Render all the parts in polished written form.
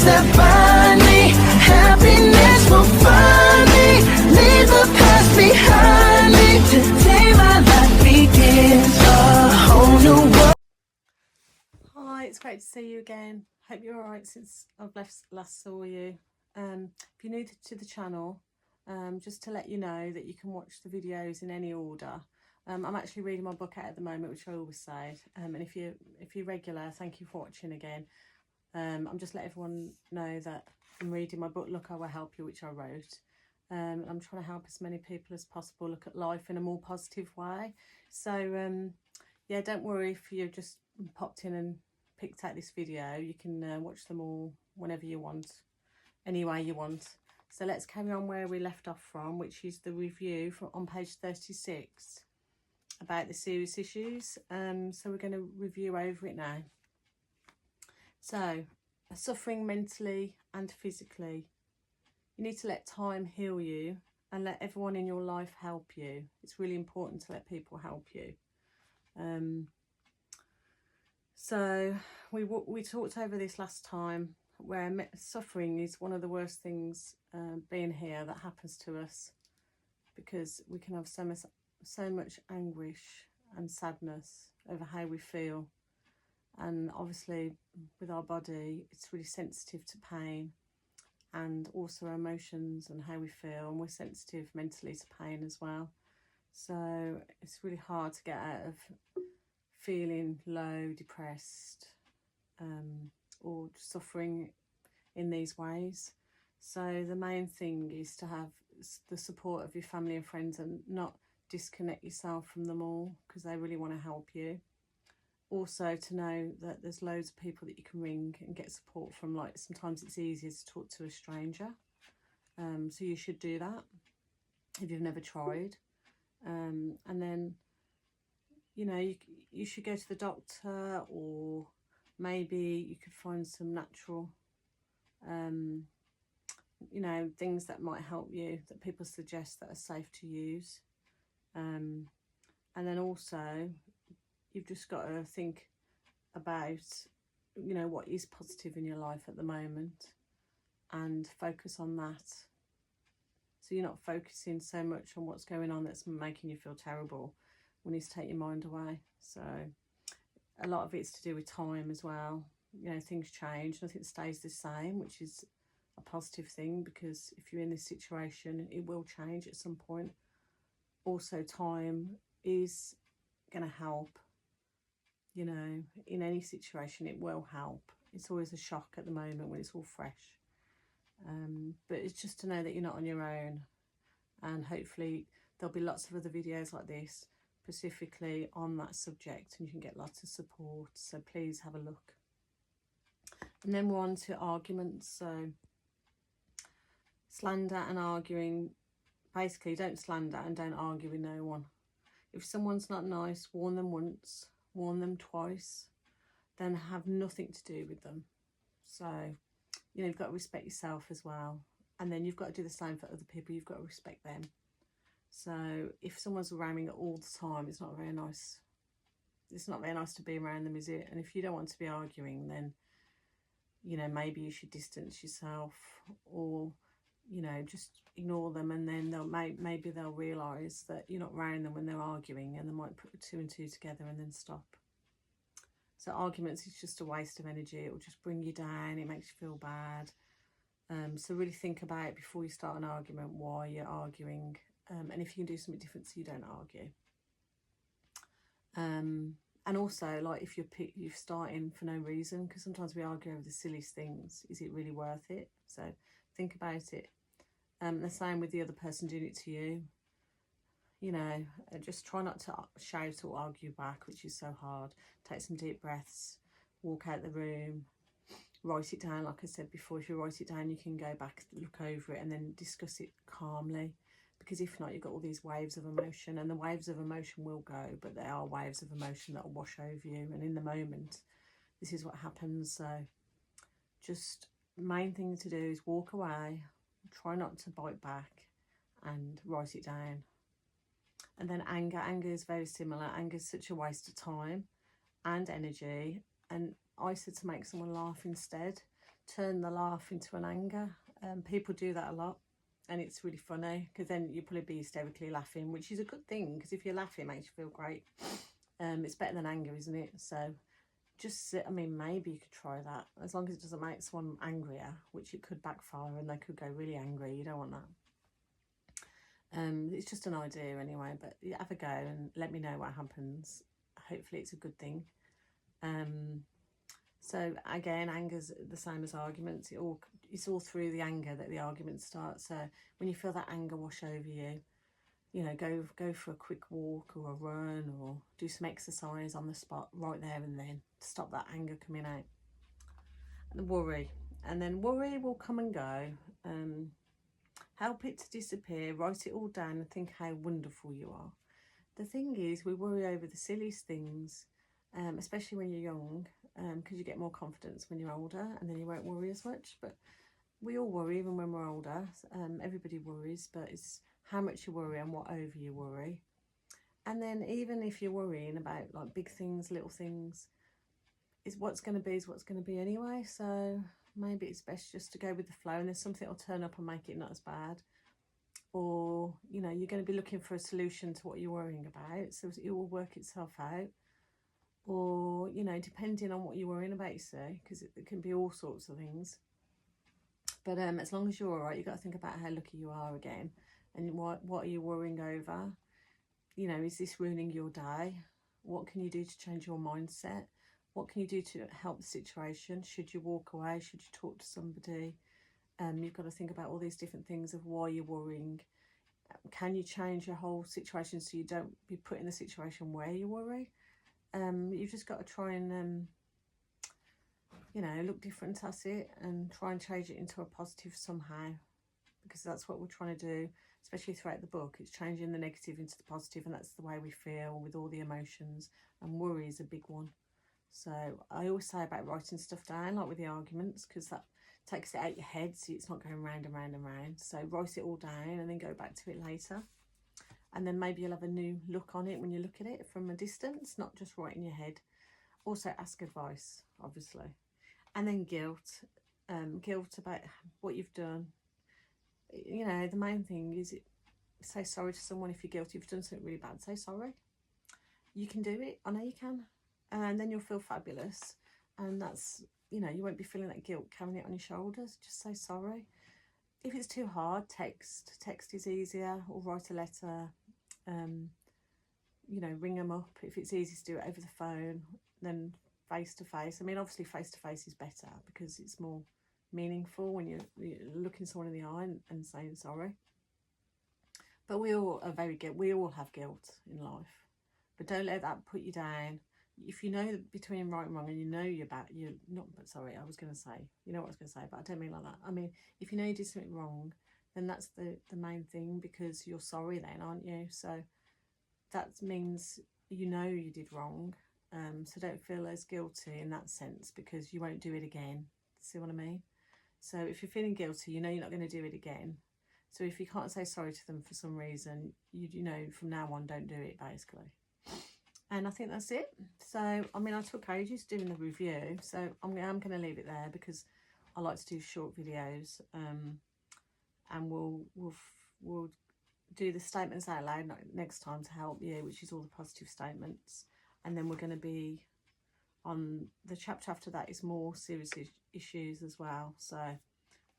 chains that bind me. Happiness will find me. Leave the past behind me. Today my life begins a whole new world. Hi, it's great to see you again. Hope you're alright since I've last saw you. If you're new to the channel, just to let you know that you can watch the videos in any order. I'm actually reading my book out at the moment, which I always say. And if you're regular, thank you for watching again. I'm just letting everyone know that I'm reading my book, Look I Will Help You, which I wrote. I'm trying to help as many people as possible look at life in a more positive way. So yeah, don't worry if you just popped in and picked out this video. You can watch them all whenever you want, any way you want. So let's carry on where we left off from, which is the review on page 36 about the serious issues. So we're going to review over it now. So, suffering mentally and physically. You need to let time heal you and let everyone in your life help you. It's really important to let people help you. So we talked over this last time, where suffering is one of the worst things being here that happens to us, because we can have so much anguish and sadness over how we feel. And obviously with our body, it's really sensitive to pain and also emotions and how we feel, and we're sensitive mentally to pain as well. So it's really hard to get out of feeling low, depressed, or suffering in these ways. So the main thing is to have the support of your family and friends and not disconnect yourself from them all, because they really want to help you. Also to know that there's loads of people that you can ring and get support from. Like sometimes it's easier to talk to a stranger, so you should do that if you've never tried. And then, you know, you should go to the doctor, or maybe you could find some natural you know, things that might help you, that people suggest that are safe to use. And then also you've just got to think about, you know, what is positive in your life at the moment and focus on that. So you're not focusing so much on what's going on that's making you feel terrible. We need to take your mind away. So a lot of it's to do with time as well. You know, things change, nothing stays the same, which is a positive thing, because if you're in this situation, it will change at some point. Also, time is going to help. You know, in any situation, it will help. It's always a shock at the moment when it's all fresh. But it's just to know that you're not on your own. And hopefully there'll be lots of other videos like this, specifically on that subject, and you can get lots of support. So please have a look. And then we're on to arguments. So slander and arguing. Basically, don't slander and don't argue with no one. If someone's not nice, warn them once, warn them twice, then have nothing to do with them. So, you know, you've got to respect yourself as well. And then you've got to do the same for other people. You've got to respect them. So if someone's around all the time, it's not very nice. It's not very nice to be around them, is it? And if you don't want to be arguing, then, you know, maybe you should distance yourself, or, you know, just ignore them, and then maybe they'll realise that you're not around them when they're arguing, and they might put two and two together and then stop. So arguments is just a waste of energy. It will just bring you down. It makes you feel bad. So really think about it before you start an argument, why you're arguing, and if you can do something different so you don't argue. And also, like, if you're starting for no reason, because sometimes we argue over the silliest things. Is it really worth it? So think about it. The same with the other person doing it to you. You know, just try not to shout or argue back, which is so hard. Take some deep breaths, walk out the room, write it down. Like I said before, if you write it down, you can go back, look over it, and then discuss it calmly. Because if not, you've got all these waves of emotion, and the waves of emotion will go, but there are waves of emotion that will wash over you. And in the moment, this is what happens. So just main thing to do is walk away, try not to bite back, and write it down. And then anger is very similar. Anger is such a waste of time and energy. And I said to make someone laugh instead. turn the laugh into an anger. People do that a lot, and it's really funny because then you'll probably be hysterically laughing, which is a good thing because if you're laughing, it makes you feel great. It's better than anger, isn't it? So just, I mean, maybe you could try that, as long as it doesn't make someone angrier, which it could backfire and they could go really angry. You don't want that. It's just an idea anyway, but have a go and let me know what happens. Hopefully it's a good thing. So again, anger's the same as arguments. It's all through the anger that the arguments start. So when you feel that anger wash over you, you know, go for a quick walk or a run, or do some exercise on the spot right there and then to stop that anger coming out. And worry, and then worry will come and go. Help it to disappear. Write it all down and think how wonderful you are. The thing is, we worry over the silliest things, especially when you're young, because you get more confidence when you're older, and then you won't worry as much. But we all worry even when we're older. Everybody worries, but it's how much you worry and what over you worry. And then even if you're worrying about like big things, little things, is what's going to be is what's going to be anyway. So maybe it's best just to go with the flow, and then something will turn up and make it not as bad. Or, you know, you're going to be looking for a solution to what you're worrying about, so it will work itself out. Or, you know, depending on what you're worrying about, you see, because it can be all sorts of things. But as long as you're all right, you've got to think about how lucky you are again, and what are you worrying over? You know, is this ruining your day? What can you do to change your mindset? What can you do to help the situation? Should you walk away? Should you talk to somebody? You've got to think about all these different things of why you're worrying. Can you change your whole situation so you don't be put in the situation where you worry? You've just got to try and, you know, look different at it and try and change it into a positive somehow, because that's what we're trying to do, especially throughout the book. It's changing the negative into the positive, and that's the way we feel with all the emotions, and worry is a big one. So I always say about writing stuff down, like with the arguments, because that takes it out your head, so it's not going round and round and round. So write it all down and then go back to it later. And then maybe you'll have a new look on it when you look at it from a distance, not just right in your head. Also ask advice, obviously. And then guilt. Guilt about what you've done. You know, the main thing is say sorry to someone if you're guilty. If you've done something really bad, say sorry. You can do it. I know you can. And then you'll feel fabulous. And that's, you know, you won't be feeling that guilt carrying it on your shoulders. Just say sorry. If it's too hard, text. Text is easier, or write a letter. You know, ring them up. If it's easy to do it over the phone, then face to face. I mean, obviously face to face is better because it's more meaningful when you're looking someone in the eye and saying sorry. But we all are we all have guilt in life, but don't let that put you down. If you know between right and wrong, and you know you know what I was going to say, but I don't mean like that. I mean, if you know you did something wrong, then that's the main thing, because you're sorry then, aren't you? So that means you know you did wrong. So don't feel as guilty in that sense, because you won't do it again. See what I mean? So if you're feeling guilty, you know you're not going to do it again. So if you can't say sorry to them for some reason, you know from now on, don't do it, basically. And I think that's it. So, I mean, I took ages doing the review, so I'm going to leave it there, because I like to do short videos. And we'll do the statements out loud next time to help you, which is all the positive statements. And then we're going to be on the chapter after that is more serious issues as well. So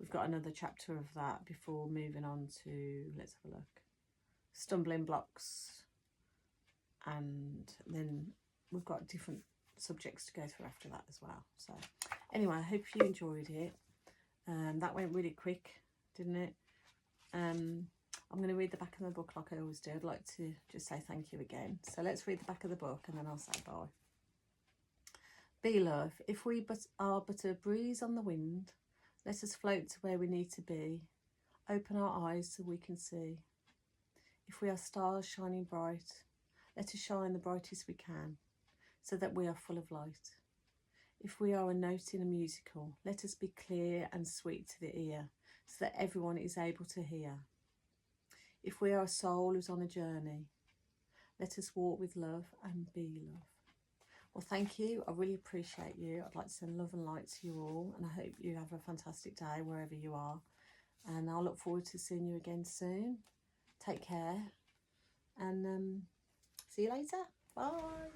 we've got another chapter of that before moving on to, let's have a look, stumbling blocks. And then we've got different subjects to go through after that as well. So anyway, I hope you enjoyed it. That went really quick, didn't it? I'm going to read the back of the book like I always do. I'd like to just say thank you again. So let's read the back of the book and then I'll say bye. Be love. If we are but a breeze on the wind, let us float to where we need to be. Open our eyes so we can see. If we are stars shining bright, let us shine the brightest we can, so that we are full of light. If we are a note in a musical, let us be clear and sweet to the ear, so that everyone is able to hear. If we are a soul who's on a journey, let us walk with love and be love. Well, thank you. I really appreciate you. I'd like to send love and light to you all, and I hope you have a fantastic day wherever you are. And I'll look forward to seeing you again soon. Take care, and see you later. Bye.